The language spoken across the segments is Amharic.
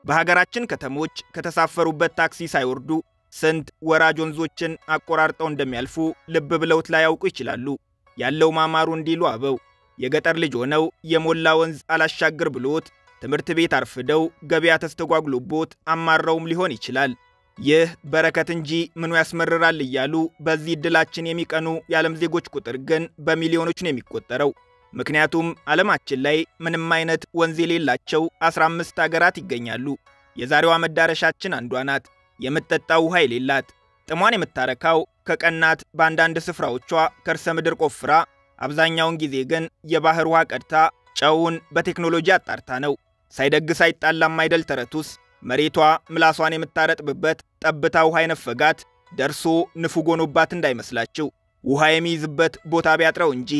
በሀገራችን ከተሞች ከተሳፈሩበት ታክሲ ሳይወርዱ ስንት ወራጅ ወንዞችን አቆራርጠው እንደሚያልፉ ልብ ብለውት ላያውቁ ይችላሉ። ያለው ማማሩ እንዲሉ አበው የገጠር ልጅ ሆነው የሞላ ወንዝ አላሻገር ብሎት ትምህርት ቤት አርፍደው ገበያ ተስተጓጉሎቦት አማራውም ሊሆን ይችላል። ይህ በረከት እንጂ ምኑ ያስመርራል እያሉ በዚህ እድላችን የሚቀኑ የዓለም ዜጎች ቁጥር ግን በሚሊዮኖች ነው የሚቆጠረው። ምክንያቱም ዓለማችን ላይ ምንም አይነት ወንዝ የሌላቸው 15 ሀገራት ይገኛሉ። የዛሬዋ መዳረሻችን አንዷ ናት። የምትጠጣው ውሃ የሌላት ጥሟን የምታረካው ከቀናት በአንዳንድ ስፍራዎቿ ከርሰ ምድር ቆፍራ አብዛኛውን ጊዜ ግን የባህር ውሃ ቀድታ ጨውን በቴክኖሎጂ አጣርታ ነው። ሳይደግስ አይጣላም አይደል ተረቱስ። መሬቷ ምላሷን የምታረጥብበት ጠብታ ውሃ የነፈጋት ደርሶ ንፉግ ሆኖባት እንዳይመስላችሁ። ውሃ የሚይዝበት ቦታ ቢያጥረው እንጂ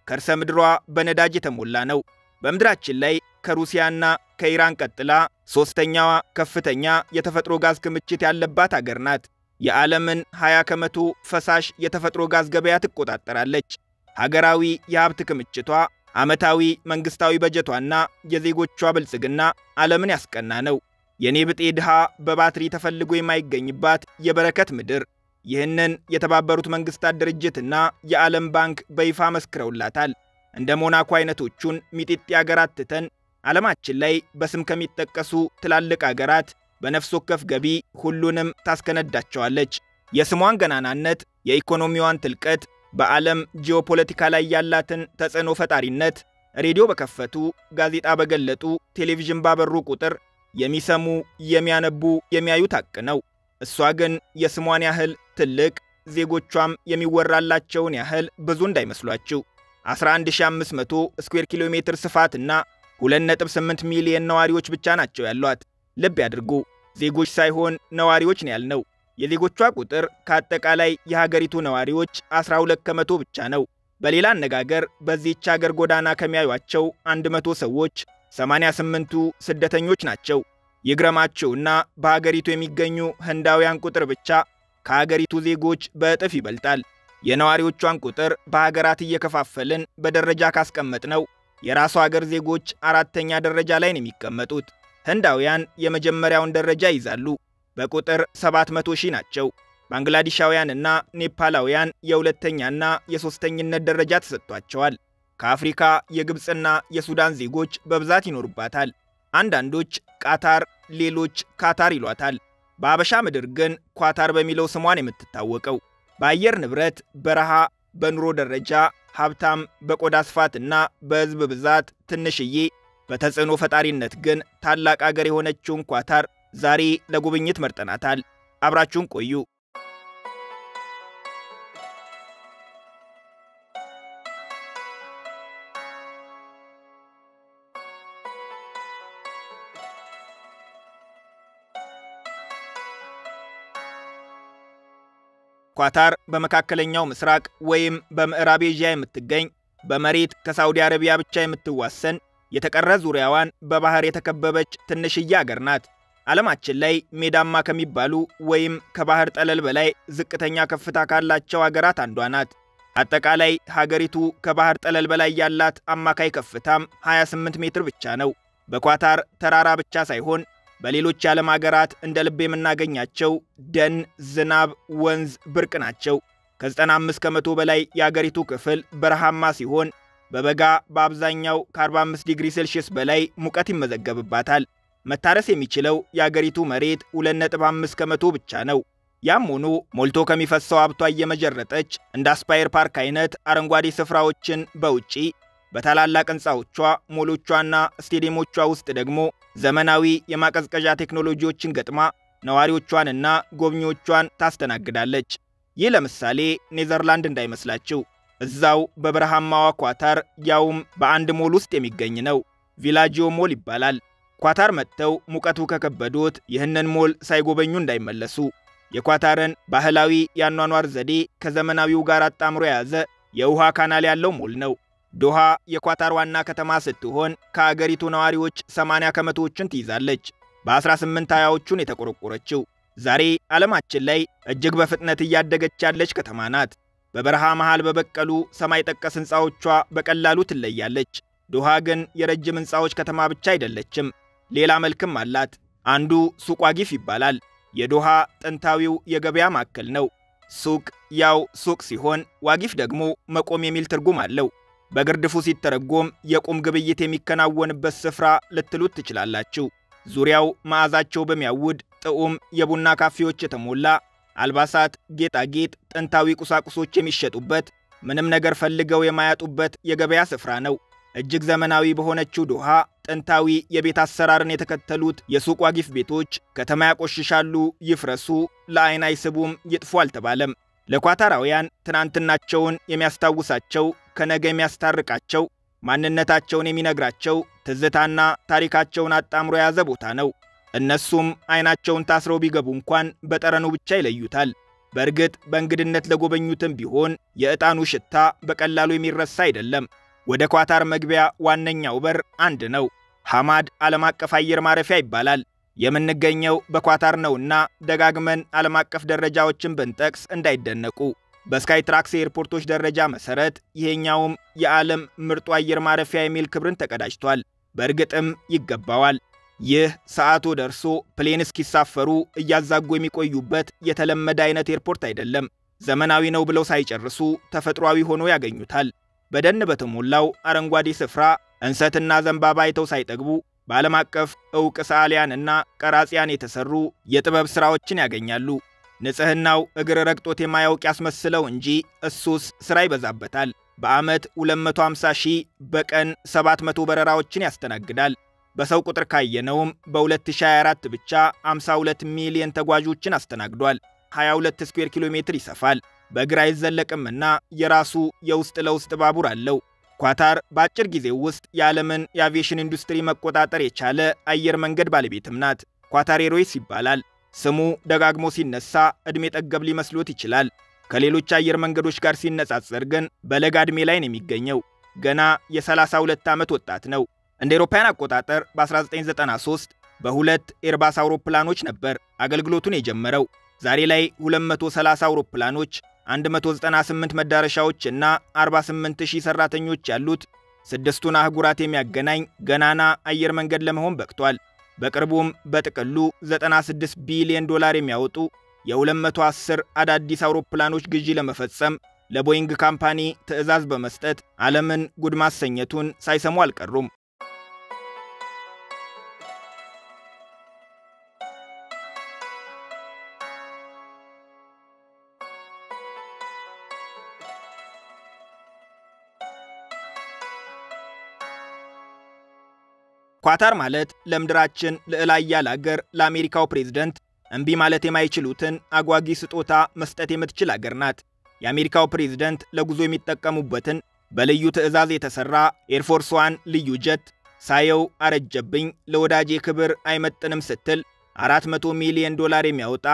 ከርሰ ምድሯ በነዳጅ የተሞላ ነው። በምድራችን ላይ ከሩሲያና ከኢራን ቀጥላ ሶስተኛዋ ከፍተኛ የተፈጥሮ ጋዝ ክምችት ያለባት ሀገር ናት። የዓለምን 20 ከመቶ ፈሳሽ የተፈጥሮ ጋዝ ገበያ ትቆጣጠራለች። ሀገራዊ የሀብት ክምችቷ፣ ዓመታዊ መንግስታዊ በጀቷና የዜጎቿ ብልጽግና ዓለምን ያስቀና ነው። የኔ ብጤ ድሃ በባትሪ ተፈልጎ የማይገኝባት የበረከት ምድር። ይህንን የተባበሩት መንግስታት ድርጅትና የዓለም ባንክ በይፋ መስክረውላታል። እንደ ሞናኮ አይነቶቹን ሚጢጢ ሀገራት ትተን ዓለማችን ላይ በስም ከሚጠቀሱ ትላልቅ ሀገራት በነፍስ ወከፍ ገቢ ሁሉንም ታስከነዳቸዋለች። የስሟን ገናናነት፣ የኢኮኖሚዋን ትልቀት፣ በዓለም ጂኦፖለቲካ ላይ ያላትን ተጽዕኖ ፈጣሪነት ሬዲዮ በከፈቱ፣ ጋዜጣ በገለጡ፣ ቴሌቪዥን ባበሩ ቁጥር የሚሰሙ፣ የሚያነቡ፣ የሚያዩት ሐቅ ነው። እሷ ግን የስሟን ያህል ትልቅ፣ ዜጎቿም የሚወራላቸውን ያህል ብዙ እንዳይመስሏችሁ 11500 ስኩዌር ኪሎ ሜትር ስፋትና 2.8 ሚሊዮን ነዋሪዎች ብቻ ናቸው ያሏት። ልብ ያድርጉ፣ ዜጎች ሳይሆን ነዋሪዎች ነው ያልነው። የዜጎቿ ቁጥር ከአጠቃላይ የሀገሪቱ ነዋሪዎች 12 ከመቶ ብቻ ነው። በሌላ አነጋገር በዚህች ሀገር ጎዳና ከሚያዩአቸው 100 ሰዎች 88ቱ ስደተኞች ናቸው። ይግረማቸውና በሀገሪቱ የሚገኙ ህንዳውያን ቁጥር ብቻ ከሀገሪቱ ዜጎች በእጥፍ ይበልጣል። የነዋሪዎቿን ቁጥር በሀገራት እየከፋፈልን በደረጃ ካስቀመጥነው የራሷ ሀገር ዜጎች 4ኛ ደረጃ ላይ ነው የሚቀመጡት። ህንዳውያን የመጀመሪያውን ደረጃ ይዛሉ፣ በቁጥር 700 ሺህ ናቸው። ባንግላዴሻውያንና ኔፓላውያን የሁለተኛና የሶስተኝነት ደረጃ ተሰጥቷቸዋል። ከአፍሪካ የግብፅና የሱዳን ዜጎች በብዛት ይኖሩባታል። አንዳንዶች ቃታር፣ ሌሎች ካታር ይሏታል። በአበሻ ምድር ግን ኳታር በሚለው ስሟን የምትታወቀው በአየር ንብረት በረሃ፣ በኑሮ ደረጃ ሀብታም፣ በቆዳ ስፋትና በህዝብ ብዛት ትንሽዬ፣ በተጽዕኖ ፈጣሪነት ግን ታላቅ አገር የሆነችውን ኳታር ዛሬ ለጉብኝት መርጠናታል። አብራችሁን ቆዩ። ኳታር በመካከለኛው ምስራቅ ወይም በምዕራብ ኤዥያ የምትገኝ በመሬት ከሳውዲ አረቢያ ብቻ የምትዋሰን የተቀረ ዙሪያዋን በባህር የተከበበች ትንሽዬ ሀገር ናት። ዓለማችን ላይ ሜዳማ ከሚባሉ ወይም ከባህር ጠለል በላይ ዝቅተኛ ከፍታ ካላቸው ሀገራት አንዷ ናት። አጠቃላይ ሀገሪቱ ከባህር ጠለል በላይ ያላት አማካይ ከፍታም 28 ሜትር ብቻ ነው። በኳታር ተራራ ብቻ ሳይሆን በሌሎች የዓለም ሀገራት እንደ ልብ የምናገኛቸው ደን፣ ዝናብ፣ ወንዝ ብርቅ ናቸው። ከ95 ከመቶ በላይ የሀገሪቱ ክፍል በረሃማ ሲሆን በበጋ በአብዛኛው ከ45 ዲግሪ ሴልሺየስ በላይ ሙቀት ይመዘገብባታል። መታረስ የሚችለው የሀገሪቱ መሬት 2.5 ከመቶ ብቻ ነው። ያም ሆኖ ሞልቶ ከሚፈሰው ሀብቷ እየመጀረጠች እንደ አስፓየር ፓርክ አይነት አረንጓዴ ስፍራዎችን በውጪ በታላላቅ ህንጻዎቿ፣ ሞሎቿና ስቴዲየሞቿ ውስጥ ደግሞ ዘመናዊ የማቀዝቀዣ ቴክኖሎጂዎችን ገጥማ ነዋሪዎቿንና ጎብኚዎቿን ታስተናግዳለች። ይህ ለምሳሌ ኔዘርላንድ እንዳይመስላችሁ፣ እዛው በበረሃማዋ ኳታር ያውም በአንድ ሞል ውስጥ የሚገኝ ነው። ቪላጂዮ ሞል ይባላል። ኳታር መጥተው ሙቀቱ ከከበዶት ይህንን ሞል ሳይጎበኙ እንዳይመለሱ። የኳታርን ባህላዊ ያኗኗር ዘዴ ከዘመናዊው ጋር አጣምሮ የያዘ የውሃ ካናል ያለው ሞል ነው። ዶሃ የኳታር ዋና ከተማ ስትሆን ከአገሪቱ ነዋሪዎች 80 ከመቶዎችን ትይዛለች። በ1820ዎቹን የተቆረቆረችው ዛሬ ዓለማችን ላይ እጅግ በፍጥነት እያደገች ያለች ከተማ ናት። በበረሃ መሃል በበቀሉ ሰማይ ጠቀስ ህንጻዎቿ በቀላሉ ትለያለች። ዶሃ ግን የረጅም ህንጻዎች ከተማ ብቻ አይደለችም፣ ሌላ መልክም አላት። አንዱ ሱቅ ዋጊፍ ይባላል። የዶሃ ጥንታዊው የገበያ ማዕከል ነው። ሱቅ ያው ሱቅ ሲሆን ዋጊፍ ደግሞ መቆም የሚል ትርጉም አለው። በግርድፉ ሲተረጎም የቁም ግብይት የሚከናወንበት ስፍራ ልትሉት ትችላላችሁ። ዙሪያው መዓዛቸው በሚያውድ ጥዑም የቡና ካፌዎች የተሞላ፣ አልባሳት፣ ጌጣጌጥ፣ ጥንታዊ ቁሳቁሶች የሚሸጡበት፣ ምንም ነገር ፈልገው የማያጡበት የገበያ ስፍራ ነው። እጅግ ዘመናዊ በሆነችው ዶሃ ጥንታዊ የቤት አሰራርን የተከተሉት የሱቅ ዋጊፍ ቤቶች ከተማ ያቆሽሻሉ፣ ይፍረሱ፣ ለዓይን አይስቡም፣ ይጥፉ አልተባለም። ለኳታራውያን ትናንትናቸውን የሚያስታውሳቸው፣ ከነገ የሚያስታርቃቸው፣ ማንነታቸውን የሚነግራቸው፣ ትዝታና ታሪካቸውን አጣምሮ የያዘ ቦታ ነው። እነሱም አይናቸውን ታስረው ቢገቡ እንኳን በጠረኑ ብቻ ይለዩታል። በእርግጥ በእንግድነት ለጎበኙትም ቢሆን የዕጣኑ ሽታ በቀላሉ የሚረሳ አይደለም። ወደ ኳታር መግቢያ ዋነኛው በር አንድ ነው። ሐማድ ዓለም አቀፍ አየር ማረፊያ ይባላል። የምንገኘው በኳታር ነውና ደጋግመን ዓለም አቀፍ ደረጃዎችን ብንጠቅስ እንዳይደነቁ። በስካይ ትራክስ ኤርፖርቶች ደረጃ መሰረት ይሄኛውም የዓለም ምርጡ አየር ማረፊያ የሚል ክብርን ተቀዳጅቷል። በእርግጥም ይገባዋል። ይህ ሰዓቱ ደርሶ ፕሌን እስኪሳፈሩ እያዛጉ የሚቆዩበት የተለመደ አይነት ኤርፖርት አይደለም። ዘመናዊ ነው ብለው ሳይጨርሱ ተፈጥሯዊ ሆኖ ያገኙታል። በደን በተሞላው አረንጓዴ ስፍራ እንሰትና ዘንባባ አይተው ሳይጠግቡ በዓለም አቀፍ ዕውቅ ሰዓሊያንና ቀራጺያን የተሰሩ የጥበብ ሥራዎችን ያገኛሉ። ንጽሕናው እግር ረግጦት የማያውቅ ያስመስለው እንጂ እሱስ ሥራ ይበዛበታል። በዓመት 250 ሺህ በቀን 700 በረራዎችን ያስተናግዳል። በሰው ቁጥር ካየነውም በ2024 ብቻ 52 ሚሊዮን ተጓዦችን አስተናግዷል። 22 ስኩዌር ኪሎ ሜትር ይሰፋል። በእግር አይዘለቅምና የራሱ የውስጥ ለውስጥ ባቡር አለው። ኳታር በአጭር ጊዜ ውስጥ የዓለምን የአቪዬሽን ኢንዱስትሪ መቆጣጠር የቻለ አየር መንገድ ባለቤትም ናት። ኳታር ኤርዌይስ ይባላል። ስሙ ደጋግሞ ሲነሳ ዕድሜ ጠገብ ሊመስሎት ይችላል። ከሌሎች አየር መንገዶች ጋር ሲነጻጸር ግን በለጋ ዕድሜ ላይ ነው የሚገኘው። ገና የ32 ዓመት ወጣት ነው። እንደ አውሮፓውያን አቆጣጠር በ1993 በሁለት ኤርባስ አውሮፕላኖች ነበር አገልግሎቱን የጀመረው። ዛሬ ላይ 230 አውሮፕላኖች፣ 198 መዳረሻዎች እና 48000 ሰራተኞች ያሉት ስድስቱን አህጉራት የሚያገናኝ ገናና አየር መንገድ ለመሆን በቅቷል። በቅርቡም በጥቅሉ 96 ቢሊዮን ዶላር የሚያወጡ የ210 አዳዲስ አውሮፕላኖች ግዢ ለመፈጸም ለቦይንግ ካምፓኒ ትዕዛዝ በመስጠት ዓለምን ጉድ ማሰኘቱን ሳይሰሙ አልቀሩም። ኳታር ማለት ለምድራችን ልዕለ ኃያል አገር ለአሜሪካው ፕሬዝዳንት እምቢ ማለት የማይችሉትን አጓጊ ስጦታ መስጠት የምትችል አገር ናት። የአሜሪካው ፕሬዝዳንት ለጉዞ የሚጠቀሙበትን በልዩ ትዕዛዝ የተሰራ ኤርፎርስ ዋን ልዩ ጀት ሳየው አረጀብኝ፣ ለወዳጄ ክብር አይመጥንም ስትል 400 ሚሊዮን ዶላር የሚያወጣ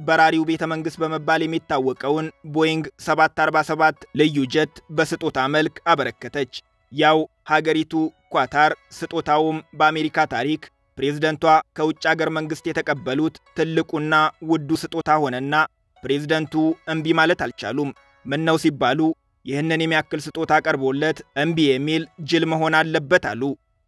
በራሪው ቤተ መንግሥት በመባል የሚታወቀውን ቦይንግ 747 ልዩ ጀት በስጦታ መልክ አበረከተች። ያው ሀገሪቱ ኳታር ስጦታውም በአሜሪካ ታሪክ ፕሬዝዳንቷ ከውጭ አገር መንግስት የተቀበሉት ትልቁና ውዱ ስጦታ ሆነና ፕሬዝዳንቱ እምቢ ማለት አልቻሉም። ምነው ሲባሉ ይህንን የሚያክል ስጦታ ቀርቦለት እምቢ የሚል ጅል መሆን አለበት አሉ።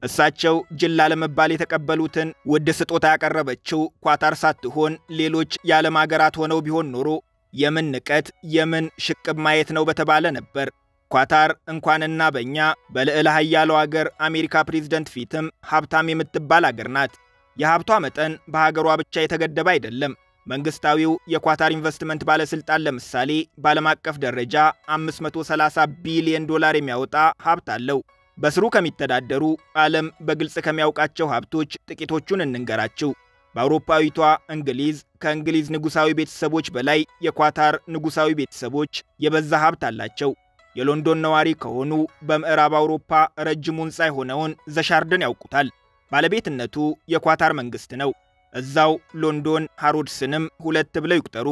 እሳቸው ጅል ላለመባል የተቀበሉትን ውድ ስጦታ ያቀረበችው ኳታር ሳትሆን ሌሎች የዓለም አገራት ሆነው ቢሆን ኖሮ የምን ንቀት የምን ሽቅብ ማየት ነው በተባለ ነበር። ኳታር እንኳንና በእኛ በልዕለ ኃያሉ አገር አሜሪካ ፕሬዝዳንት ፊትም ሀብታም የምትባል አገር ናት። የሀብቷ መጠን በሀገሯ ብቻ የተገደበ አይደለም። መንግስታዊው የኳታር ኢንቨስትመንት ባለስልጣን ለምሳሌ በዓለም አቀፍ ደረጃ 530 ቢሊዮን ዶላር የሚያወጣ ሀብት አለው። በስሩ ከሚተዳደሩ ዓለም በግልጽ ከሚያውቃቸው ሀብቶች ጥቂቶቹን እንንገራችሁ። በአውሮፓዊቷ እንግሊዝ ከእንግሊዝ ንጉሳዊ ቤተሰቦች በላይ የኳታር ንጉሳዊ ቤተሰቦች የበዛ ሀብት አላቸው። የሎንዶን ነዋሪ ከሆኑ በምዕራብ አውሮፓ ረጅሙ ሕንፃ የሆነውን ዘሻርድን ያውቁታል። ባለቤትነቱ የኳታር መንግስት ነው። እዛው ሎንዶን ሃሮድስንም ሁለት ብለው ይቁጠሩ።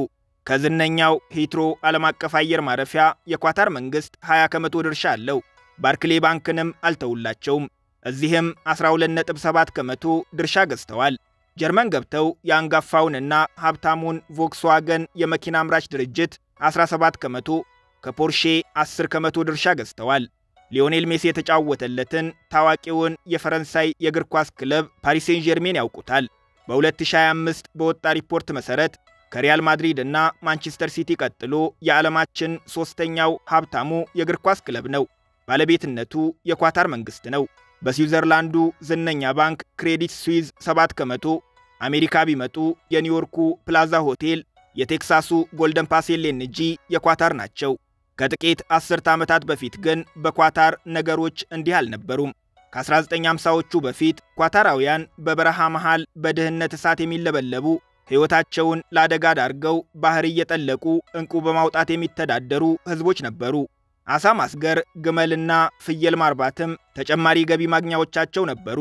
ከዝነኛው ሂትሮ ዓለም አቀፍ አየር ማረፊያ የኳታር መንግስት 20 ከመቶ ድርሻ አለው። ባርክሌ ባንክንም አልተውላቸውም። እዚህም 12.7 ከመቶ ድርሻ ገዝተዋል። ጀርመን ገብተው የአንጋፋውንና ሀብታሙን ቮክስዋገን የመኪና አምራች ድርጅት 17 ከመቶ ከፖርሼ 10 ከመቶ ድርሻ ገዝተዋል። ሊዮኔል ሜሲ የተጫወተለትን ታዋቂውን የፈረንሳይ የእግር ኳስ ክለብ ፓሪስ ሴን ጀርሜን ያውቁታል። በ2025 በወጣ ሪፖርት መሰረት ከሪያል ማድሪድ እና ማንቸስተር ሲቲ ቀጥሎ የዓለማችን ሶስተኛው ሀብታሙ የእግር ኳስ ክለብ ነው። ባለቤትነቱ የኳታር መንግስት ነው። በስዊዘርላንዱ ዝነኛ ባንክ ክሬዲት ስዊዝ 7%፣ አሜሪካ ቢመጡ የኒውዮርኩ ፕላዛ ሆቴል፣ የቴክሳሱ ጎልደን ፓስ ኤልኤንጂ የኳታር ናቸው። ከጥቂት 10 ዓመታት በፊት ግን በኳታር ነገሮች እንዲህ አልነበሩም። ከ1950ዎቹ በፊት ኳታራውያን በበረሃ መሃል በድህነት እሳት የሚለበለቡ ሕይወታቸውን ለአደጋ ዳርገው ባህር እየጠለቁ እንቁ በማውጣት የሚተዳደሩ ህዝቦች ነበሩ። አሳ ማስገር፣ ግመልና ፍየል ማርባትም ተጨማሪ ገቢ ማግኛዎቻቸው ነበሩ።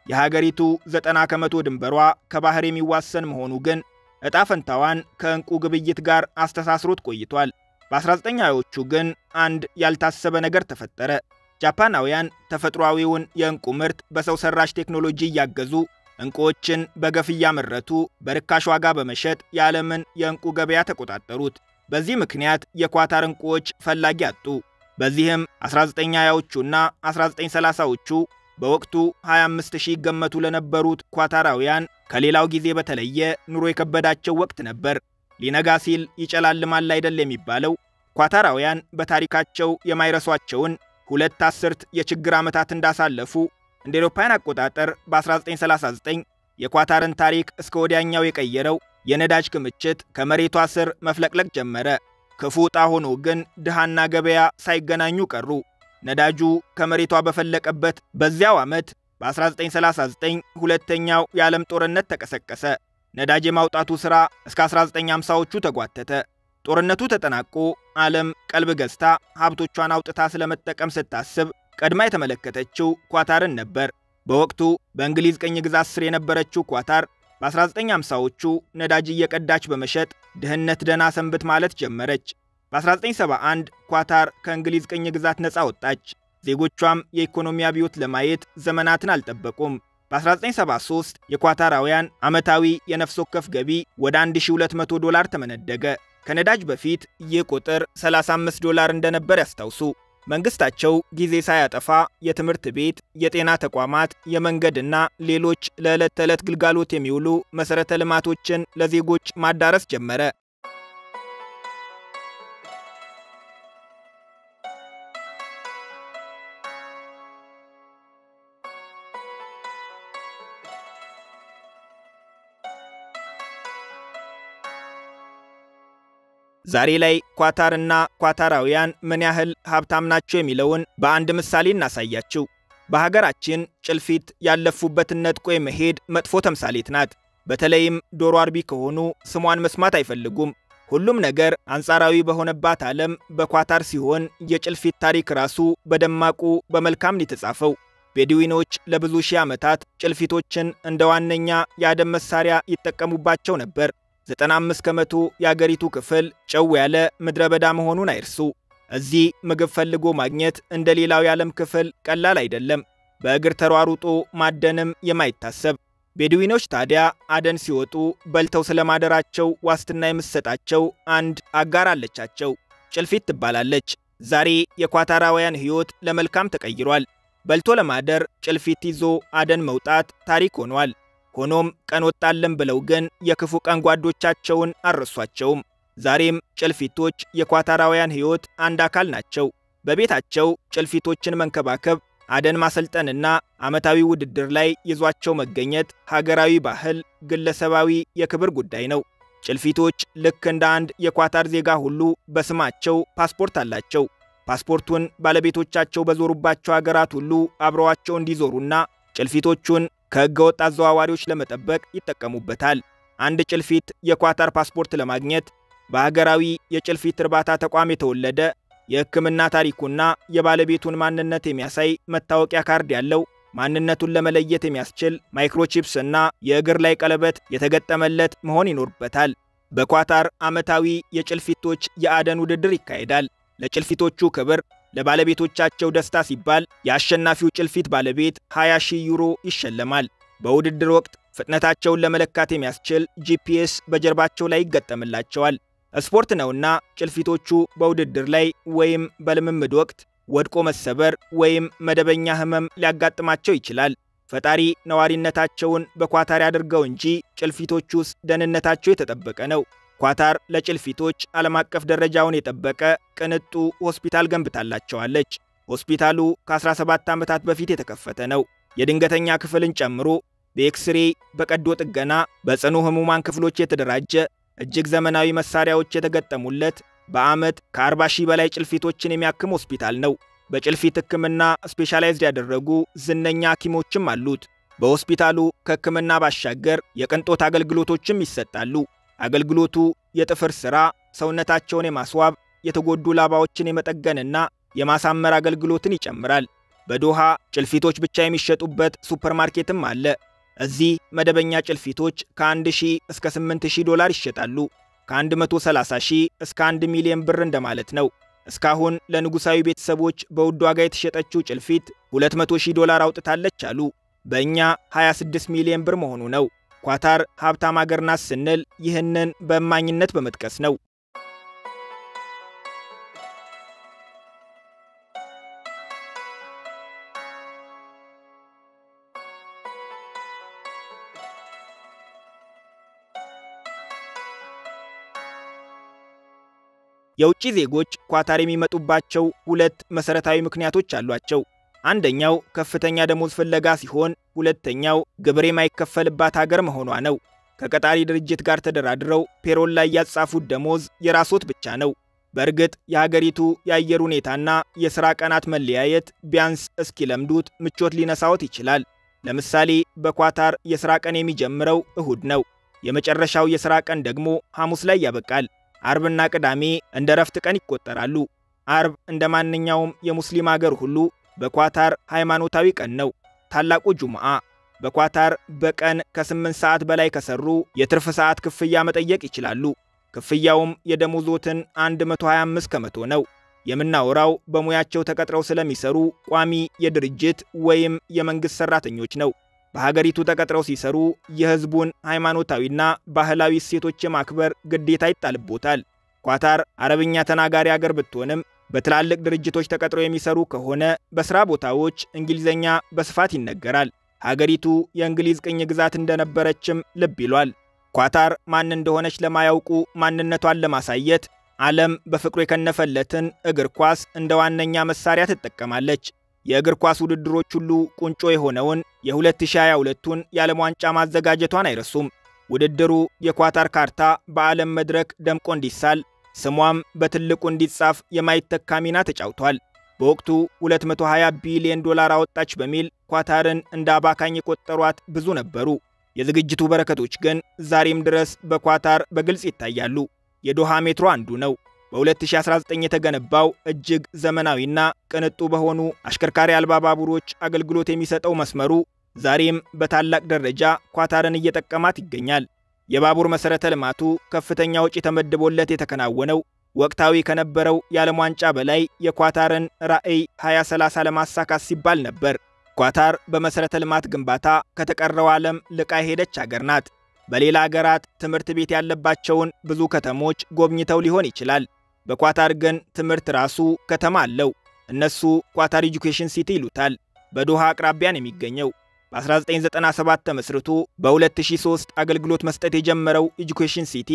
የሀገሪቱ 90% ድንበሯ ከባህር የሚዋሰን መሆኑ ግን ዕጣ ፈንታዋን ከእንቁ ግብይት ጋር አስተሳስሮት ቆይቷል። በ1920ዎቹ ግን አንድ ያልታሰበ ነገር ተፈጠረ። ጃፓናውያን ተፈጥሯዊውን የእንቁ ምርት በሰው ሰራሽ ቴክኖሎጂ እያገዙ እንቁዎችን በገፍ እያመረቱ በርካሽ ዋጋ በመሸጥ የዓለምን የእንቁ ገበያ ተቆጣጠሩት። በዚህ ምክንያት የኳታር እንቁዎች ፈላጊ አጡ። በዚህም 1920ዎቹና 1930ዎቹ በወቅቱ 25000 ይገመቱ ለነበሩት ኳታራውያን ከሌላው ጊዜ በተለየ ኑሮ የከበዳቸው ወቅት ነበር። ሊነጋ ሲል ይጨላልማል አይደል የሚባለው። ኳታራውያን በታሪካቸው የማይረሷቸውን 2 አስርት የችግር ዓመታት እንዳሳለፉ እንደ አውሮፓውያን አቆጣጠር በ1939 የኳታርን ታሪክ እስከ ወዲያኛው የቀየረው የነዳጅ ክምችት ከመሬቷ ስር መፍለቅለቅ ጀመረ። ክፉ ዕጣ ሆኖ ግን ድሃና ገበያ ሳይገናኙ ቀሩ። ነዳጁ ከመሬቷ በፈለቀበት በዚያው ዓመት በ1939 ሁለተኛው የዓለም ጦርነት ተቀሰቀሰ። ነዳጅ የማውጣቱ ሥራ እስከ 1950ዎቹ ተጓተተ። ጦርነቱ ተጠናቆ ዓለም ቀልብ ገዝታ ሀብቶቿን አውጥታ ስለመጠቀም ስታስብ ቀድማ የተመለከተችው ኳታርን ነበር። በወቅቱ በእንግሊዝ ቅኝ ግዛት ስር የነበረችው ኳታር በ1950ዎቹ ነዳጅ እየቀዳች በመሸጥ ድህነት ደና ሰንብት ማለት ጀመረች። በ1971 ኳታር ከእንግሊዝ ቅኝ ግዛት ነፃ ወጣች። ዜጎቿም የኢኮኖሚ አብዮት ለማየት ዘመናትን አልጠበቁም። በ1973 የኳታራውያን ዓመታዊ የነፍስ ወከፍ ገቢ ወደ $1200 ተመነደገ። ከነዳጅ በፊት ይህ ቁጥር $35 እንደነበር ያስታውሱ። መንግስታቸው ጊዜ ሳያጠፋ የትምህርት ቤት፣ የጤና ተቋማት፣ የመንገድና ሌሎች ለዕለት ተዕለት ግልጋሎት የሚውሉ መሰረተ ልማቶችን ለዜጎች ማዳረስ ጀመረ። ዛሬ ላይ ኳታርና ኳታራውያን ምን ያህል ሀብታም ናቸው የሚለውን በአንድ ምሳሌ እናሳያችሁ። በሀገራችን ጭልፊት ያለፉበትን ነጥቆ የመሄድ መጥፎ ተምሳሌት ናት። በተለይም ዶሮ አርቢ ከሆኑ ስሟን መስማት አይፈልጉም። ሁሉም ነገር አንጻራዊ በሆነባት ዓለም በኳታር ሲሆን የጭልፊት ታሪክ ራሱ በደማቁ በመልካም የተጻፈው። ቤዱዊኖች ለብዙ ሺህ ዓመታት ጭልፊቶችን እንደ ዋነኛ የአደን መሳሪያ ይጠቀሙባቸው ነበር። 95% የአገሪቱ ክፍል ጨው ያለ ምድረ በዳ መሆኑን አይርሱ። እዚህ ምግብ ፈልጎ ማግኘት እንደ ሌላው የዓለም ክፍል ቀላል አይደለም። በእግር ተሯሩጦ ማደንም የማይታሰብ። ቤዱዊኖች ታዲያ አደን ሲወጡ በልተው ስለማደራቸው ዋስትና የምትሰጣቸው አንድ አጋር አለቻቸው። ጭልፊት ትባላለች። ዛሬ የኳታራውያን ሕይወት ለመልካም ተቀይሯል። በልቶ ለማደር ጭልፊት ይዞ አደን መውጣት ታሪክ ሆኗል። ሆኖም ቀን ወጣለን ብለው ግን የክፉ ቀን ጓዶቻቸውን አረሷቸውም። ዛሬም ጭልፊቶች የኳታራውያን ሕይወት አንድ አካል ናቸው። በቤታቸው ጭልፊቶችን መንከባከብ፣ አደን ማሰልጠንና ዓመታዊ ውድድር ላይ ይዟቸው መገኘት ሀገራዊ ባህል፣ ግለሰባዊ የክብር ጉዳይ ነው። ጭልፊቶች ልክ እንደ አንድ የኳታር ዜጋ ሁሉ በስማቸው ፓስፖርት አላቸው። ፓስፖርቱን ባለቤቶቻቸው በዞሩባቸው ሀገራት ሁሉ አብረዋቸው እንዲዞሩና ጭልፊቶቹን ከህገወጥ አዘዋዋሪዎች ለመጠበቅ ይጠቀሙበታል። አንድ ጭልፊት የኳታር ፓስፖርት ለማግኘት በሀገራዊ የጭልፊት እርባታ ተቋም የተወለደ የሕክምና ታሪኩና የባለቤቱን ማንነት የሚያሳይ መታወቂያ ካርድ ያለው ማንነቱን ለመለየት የሚያስችል ማይክሮቺፕስ እና የእግር ላይ ቀለበት የተገጠመለት መሆን ይኖርበታል። በኳታር ዓመታዊ የጭልፊቶች የአደን ውድድር ይካሄዳል። ለጭልፊቶቹ ክብር፣ ለባለቤቶቻቸው ደስታ ሲባል የአሸናፊው ጭልፊት ባለቤት 20,000 ዩሮ ይሸለማል። በውድድር ወቅት ፍጥነታቸውን ለመለካት የሚያስችል ጂፒኤስ በጀርባቸው ላይ ይገጠምላቸዋል። ስፖርት ነውና ጭልፊቶቹ በውድድር ላይ ወይም በልምምድ ወቅት ወድቆ መሰበር ወይም መደበኛ ህመም ሊያጋጥማቸው ይችላል። ፈጣሪ ነዋሪነታቸውን በኳታር ያድርገው እንጂ ጭልፊቶቹስ ደህንነታቸው የተጠበቀ ነው። ኳታር ለጭልፊቶች ዓለም አቀፍ ደረጃውን የጠበቀ ቅንጡ ሆስፒታል ገንብታላቸዋለች። ሆስፒታሉ ከ17 ዓመታት በፊት የተከፈተ ነው። የድንገተኛ ክፍልን ጨምሮ በኤክስሬ፣ በቀዶ ጥገና፣ በጽኑ ህሙማን ክፍሎች የተደራጀ እጅግ ዘመናዊ መሳሪያዎች የተገጠሙለት በዓመት ከ40 ሺህ በላይ ጭልፊቶችን የሚያክም ሆስፒታል ነው። በጭልፊት ህክምና ስፔሻላይዝድ ያደረጉ ዝነኛ ሐኪሞችም አሉት። በሆስፒታሉ ከህክምና ባሻገር የቅንጦት አገልግሎቶችም ይሰጣሉ። አገልግሎቱ የጥፍር ሥራ፣ ሰውነታቸውን የማስዋብ፣ የተጎዱ ላባዎችን የመጠገንና የማሳመር አገልግሎትን ይጨምራል። በዶሃ ጭልፊቶች ብቻ የሚሸጡበት ሱፐርማርኬትም አለ። እዚህ መደበኛ ጭልፊቶች ከ1000 እስከ $8000 ይሸጣሉ። ከ130,000 እስከ 1 ሚሊዮን ብር እንደማለት ነው። እስካሁን ለንጉሳዊ ቤተሰቦች በውድ ዋጋ የተሸጠችው ጭልፊት $200,000 አውጥታለች አሉ። በእኛ 26 ሚሊዮን ብር መሆኑ ነው። ኳታር ሀብታም አገር ናት ስንል ይህንን በእማኝነት በመጥቀስ ነው። የውጭ ዜጎች ኳታር የሚመጡባቸው ሁለት መሰረታዊ ምክንያቶች አሏቸው። አንደኛው ከፍተኛ ደሞዝ ፍለጋ ሲሆን፣ ሁለተኛው ግብር የማይከፈልባት ሀገር መሆኗ ነው። ከቀጣሪ ድርጅት ጋር ተደራድረው ፔሮል ላይ ያጻፉት ደሞዝ የራስዎት ብቻ ነው። በእርግጥ የሀገሪቱ የአየር ሁኔታና የሥራ ቀናት መለያየት ቢያንስ እስኪለምዱት ምቾት ሊነሳዎት ይችላል። ለምሳሌ በኳታር የሥራ ቀን የሚጀምረው እሁድ ነው። የመጨረሻው የሥራ ቀን ደግሞ ሐሙስ ላይ ያበቃል። አርብና ቅዳሜ እንደ ረፍት ቀን ይቆጠራሉ። አርብ እንደ ማንኛውም የሙስሊም ሀገር ሁሉ በኳታር ሃይማኖታዊ ቀን ነው። ታላቁ ጁምዓ። በኳታር በቀን ከ8 ሰዓት በላይ ከሰሩ የትርፍ ሰዓት ክፍያ መጠየቅ ይችላሉ። ክፍያውም የደሞዞትን 125 ከመቶ ነው። የምናወራው በሙያቸው ተቀጥረው ስለሚሰሩ ቋሚ የድርጅት ወይም የመንግሥት ሠራተኞች ነው። በሀገሪቱ ተቀጥረው ሲሰሩ የሕዝቡን ሃይማኖታዊና ባህላዊ እሴቶች የማክበር ግዴታ ይጣልቦታል። ኳታር አረብኛ ተናጋሪ አገር ብትሆንም በትላልቅ ድርጅቶች ተቀጥረው የሚሰሩ ከሆነ በሥራ ቦታዎች እንግሊዝኛ በስፋት ይነገራል። ሀገሪቱ የእንግሊዝ ቅኝ ግዛት እንደነበረችም ልብ ይሏል። ኳታር ማን እንደሆነች ለማያውቁ ማንነቷን ለማሳየት ዓለም በፍቅሩ የከነፈለትን እግር ኳስ እንደ ዋነኛ መሳሪያ ትጠቀማለች። የእግር ኳስ ውድድሮች ሁሉ ቁንጮ የሆነውን የ2022ቱን የዓለም ዋንጫ ማዘጋጀቷን አይረሱም። ውድድሩ የኳታር ካርታ በዓለም መድረክ ደምቆ እንዲሳል፣ ስሟም በትልቁ እንዲጻፍ የማይተካ ሚና ተጫውቷል። በወቅቱ $220 ቢሊዮን አወጣች በሚል ኳታርን እንደ አባካኝ የቆጠሯት ብዙ ነበሩ። የዝግጅቱ በረከቶች ግን ዛሬም ድረስ በኳታር በግልጽ ይታያሉ። የዶሃ ሜትሮ አንዱ ነው። በ2019 የተገነባው እጅግ ዘመናዊና ቅንጡ በሆኑ አሽከርካሪ አልባ ባቡሮች አገልግሎት የሚሰጠው መስመሩ ዛሬም በታላቅ ደረጃ ኳታርን እየጠቀማት ይገኛል። የባቡር መሰረተ ልማቱ ከፍተኛ ወጪ ተመድቦለት የተከናወነው ወቅታዊ ከነበረው የዓለም ዋንጫ በላይ የኳታርን ራዕይ 2030 ለማሳካት ሲባል ነበር። ኳታር በመሰረተ ልማት ግንባታ ከተቀረው ዓለም ልቃ ሄደች ሀገር ናት። በሌላ ሀገራት ትምህርት ቤት ያለባቸውን ብዙ ከተሞች ጎብኝተው ሊሆን ይችላል። በኳታር ግን ትምህርት ራሱ ከተማ አለው። እነሱ ኳታር ኤጁኬሽን ሲቲ ይሉታል። በዶሃ አቅራቢያን የሚገኘው በ1997 ተመስርቶ በ2003 አገልግሎት መስጠት የጀመረው ኤጁኬሽን ሲቲ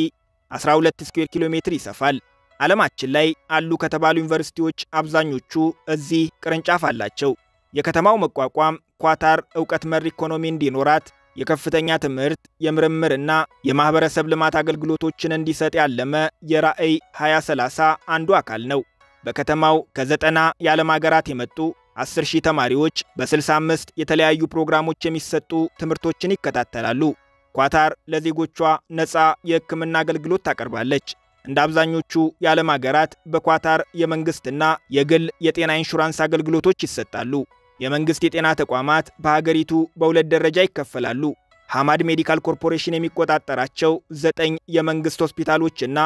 12 ስኩዌር ኪሎ ሜትር ይሰፋል። ዓለማችን ላይ አሉ ከተባሉ ዩኒቨርሲቲዎች አብዛኞቹ እዚህ ቅርንጫፍ አላቸው። የከተማው መቋቋም ኳታር ዕውቀት መር ኢኮኖሚ እንዲኖራት የከፍተኛ ትምህርት፣ የምርምርና የማህበረሰብ ልማት አገልግሎቶችን እንዲሰጥ ያለመ የራዕይ 2030 አንዱ አካል ነው። በከተማው ከ90 የዓለም ሀገራት የመጡ 10,000 ተማሪዎች በ65 የተለያዩ ፕሮግራሞች የሚሰጡ ትምህርቶችን ይከታተላሉ። ኳታር ለዜጎቿ ነፃ የሕክምና አገልግሎት ታቀርባለች። እንደ አብዛኞቹ የዓለም ሀገራት በኳታር የመንግስትና የግል የጤና ኢንሹራንስ አገልግሎቶች ይሰጣሉ። የመንግስት የጤና ተቋማት በሀገሪቱ በሁለት ደረጃ ይከፈላሉ። ሐማድ ሜዲካል ኮርፖሬሽን የሚቆጣጠራቸው 9 የመንግስት ሆስፒታሎችና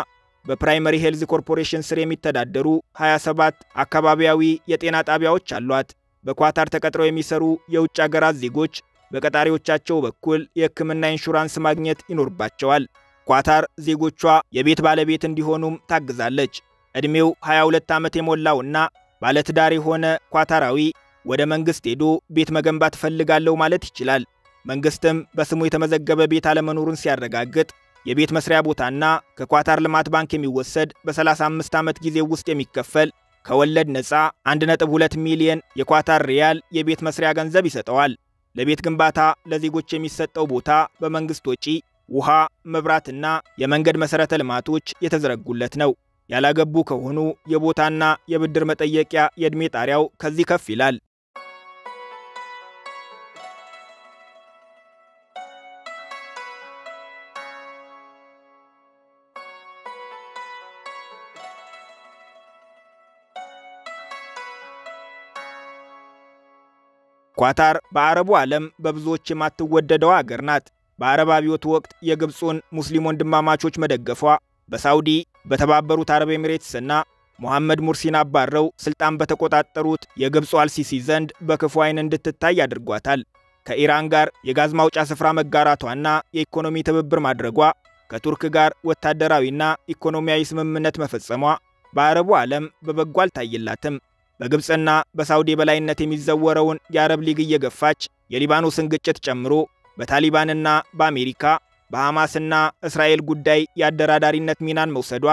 በፕራይመሪ ሄልዝ ኮርፖሬሽን ስር የሚተዳደሩ 27 አካባቢያዊ የጤና ጣቢያዎች አሏት። በኳታር ተቀጥረው የሚሰሩ የውጭ ሀገራት ዜጎች በቀጣሪዎቻቸው በኩል የሕክምና ኢንሹራንስ ማግኘት ይኖርባቸዋል። ኳታር ዜጎቿ የቤት ባለቤት እንዲሆኑም ታግዛለች። ዕድሜው 22 ዓመት የሞላውና ባለትዳር የሆነ ኳታራዊ ወደ መንግስት ሄዶ ቤት መገንባት ፈልጋለሁ ማለት ይችላል። መንግስትም በስሙ የተመዘገበ ቤት አለመኖሩን ሲያረጋግጥ የቤት መስሪያ ቦታና ከኳታር ልማት ባንክ የሚወሰድ በ35 ዓመት ጊዜ ውስጥ የሚከፈል ከወለድ ነፃ 1.2 ሚሊዮን የኳታር ሪያል የቤት መስሪያ ገንዘብ ይሰጠዋል። ለቤት ግንባታ ለዜጎች የሚሰጠው ቦታ በመንግስት ወጪ ውሃ፣ መብራትና የመንገድ መሰረተ ልማቶች የተዘረጉለት ነው። ያላገቡ ከሆኑ የቦታና የብድር መጠየቂያ የዕድሜ ጣሪያው ከዚህ ከፍ ይላል። ኳታር በአረቡ ዓለም በብዙዎች የማትወደደው አገር ናት። በአረብ አብዮት ወቅት የግብፁን ሙስሊም ወንድማማቾች መደገፏ በሳውዲ በተባበሩት አረብ ኤሚሬትስና ሙሐመድ ሙርሲን አባረው ስልጣን በተቆጣጠሩት የግብፁ አልሲሲ ዘንድ በክፉ ዓይን እንድትታይ አድርጓታል። ከኢራን ጋር የጋዝ ማውጫ ስፍራ መጋራቷና የኢኮኖሚ ትብብር ማድረጓ፣ ከቱርክ ጋር ወታደራዊና ኢኮኖሚያዊ ስምምነት መፈጸሟ በአረቡ ዓለም በበጎ አልታየላትም። በግብፅና በሳውዲ በላይነት የሚዘወረውን የአረብ ሊግ እየገፋች የሊባኖስን ግጭት ጨምሮ በታሊባንና በአሜሪካ በሐማስና እስራኤል ጉዳይ የአደራዳሪነት ሚናን መውሰዷ፣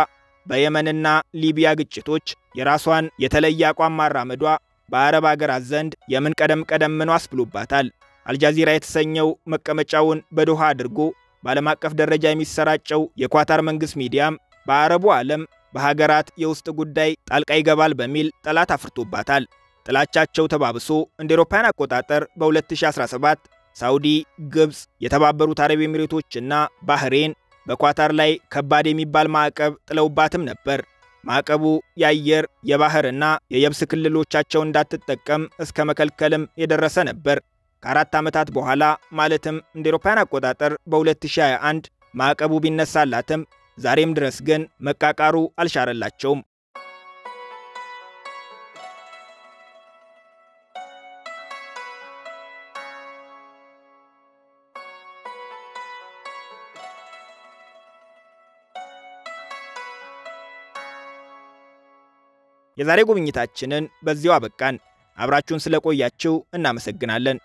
በየመንና ሊቢያ ግጭቶች የራሷን የተለየ አቋም ማራመዷ በአረብ አገራት ዘንድ የምን ቀደም ነው አስብሎባታል። አልጃዚራ የተሰኘው መቀመጫውን በዶሃ አድርጎ በዓለም አቀፍ ደረጃ የሚሰራጨው የኳታር መንግስት ሚዲያም በአረቡ ዓለም በሀገራት የውስጥ ጉዳይ ጣልቃ ይገባል በሚል ጠላት አፍርቶባታል። ጥላቻቸው ተባብሶ እንደ አውሮፓውያን አቆጣጠር በ2017 ሳውዲ፣ ግብፅ፣ የተባበሩት አረብ ኤሚሬቶችና ባህሬን በኳታር ላይ ከባድ የሚባል ማዕቀብ ጥለውባትም ነበር። ማዕቀቡ የአየር የባህርና የየብስ ክልሎቻቸውን እንዳትጠቀም እስከ መከልከልም የደረሰ ነበር። ከ4 ዓመታት በኋላ ማለትም እንደ አውሮፓውያን አቆጣጠር በ2021 ማዕቀቡ ቢነሳላትም ዛሬም ድረስ ግን መቃቃሩ አልሻረላቸውም። የዛሬ ጉብኝታችንን በዚያው አበቃን። አብራችሁን ስለቆያችሁ እናመሰግናለን።